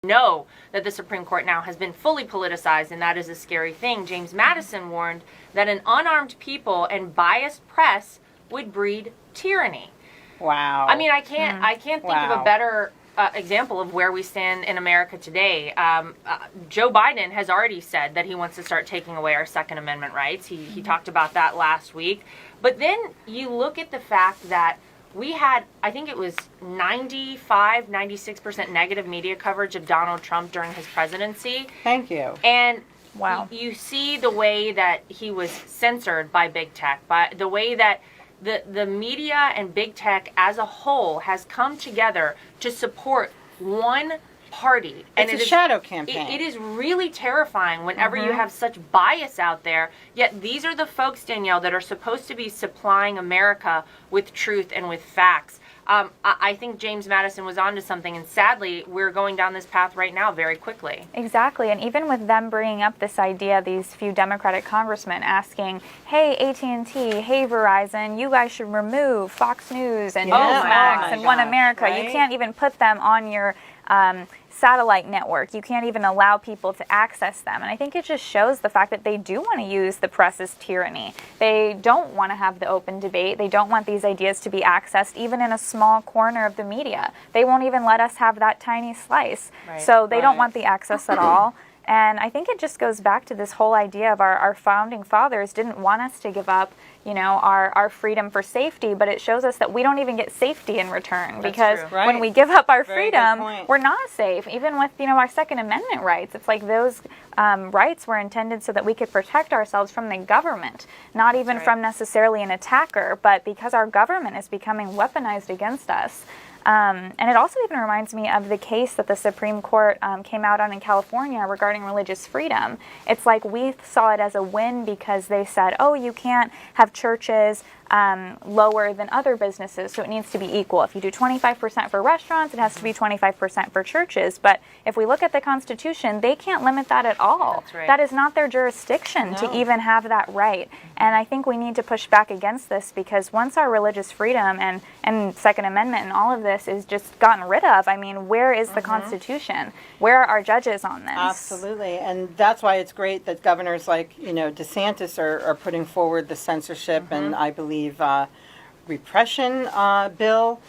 know that the Supreme Court now has been fully politicized, and that is a scary thing. James Madison warned that an unarmed people and biased press would breed tyranny. Wow. I mean, I can't think of a better example of where we stand in America today. Joe Biden has already said that he wants to start taking away our Second Amendment rights. He talked about that last week. But then you look at the fact that we had, I think it was 96% negative media coverage of Donald Trump during his presidency. Thank you. And wow, you see the way that he was censored by big tech, by the way that the media and big tech as a whole has come together to support one party. And it's a shadow campaign. It is really terrifying whenever you have such bias out there, yet these are the folks, Danielle, that are supposed to be supplying America with truth and with facts. I think James Madison was onto something, and sadly, we're going down this path right now very quickly. Exactly, and even with them bringing up this idea, these few Democratic congressmen asking, hey, AT&T, hey, Verizon, you guys should remove Fox News and Newsmax and One America. Right? You can't even put them on your satellite network. You can't even allow people to access them. And I think it just shows the fact that they do want to use the press as tyranny. They don't want to have the open debate. They don't want these ideas to be accessed even in a small corner of the media. They won't even let us have that tiny slice. Right. So they don't want the access at all. And I think it just goes back to this whole idea of our founding fathers didn't want us to give up, our freedom for safety, but it shows us that we don't even get safety in return. That's because true. When we give up our Very freedom, we're not safe. Even with, our Second Amendment rights, it's like those rights were intended so that we could protect ourselves from the government, not even from necessarily an attacker, but because our government is becoming weaponized against us. And it also even reminds me of the case that the Supreme Court came out on in California regarding religious freedom. It's like we saw it as a win because they said, oh, you can't have churches lower than other businesses, so it needs to be equal. If you do 25% for restaurants, it has to be 25% for churches. But if we look at the Constitution, they can't limit that at all. That's right. That is not their jurisdiction to even have that right. And I think we need to push back against this because once our religious freedom and Second Amendment and all of this is just gotten rid of, I mean, where is the Constitution? Where are our judges on this? Absolutely. And that's why it's great that governors like, DeSantis are putting forward the censorship and I believe repression bill.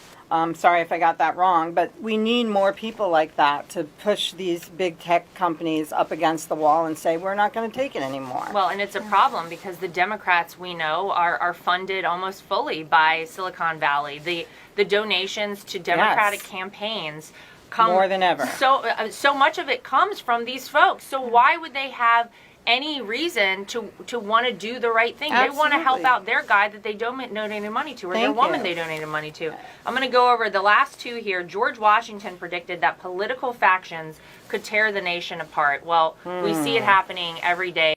Sorry if I got that wrong, but we need more people like that to push these big tech companies up against the wall and say, we're not going to take it anymore. Well, and it's a problem because the Democrats, we know, are funded almost fully by Silicon Valley. The donations to Democratic campaigns come more than ever. So much of it comes from these folks. So why would they have any reason to want to do the right thing? Absolutely. They want to help out their guy that they donated money to, or their woman they donated money to. I'm going to go over the last two here. George Washington predicted that political factions could tear the nation apart. Well, we see it happening every day.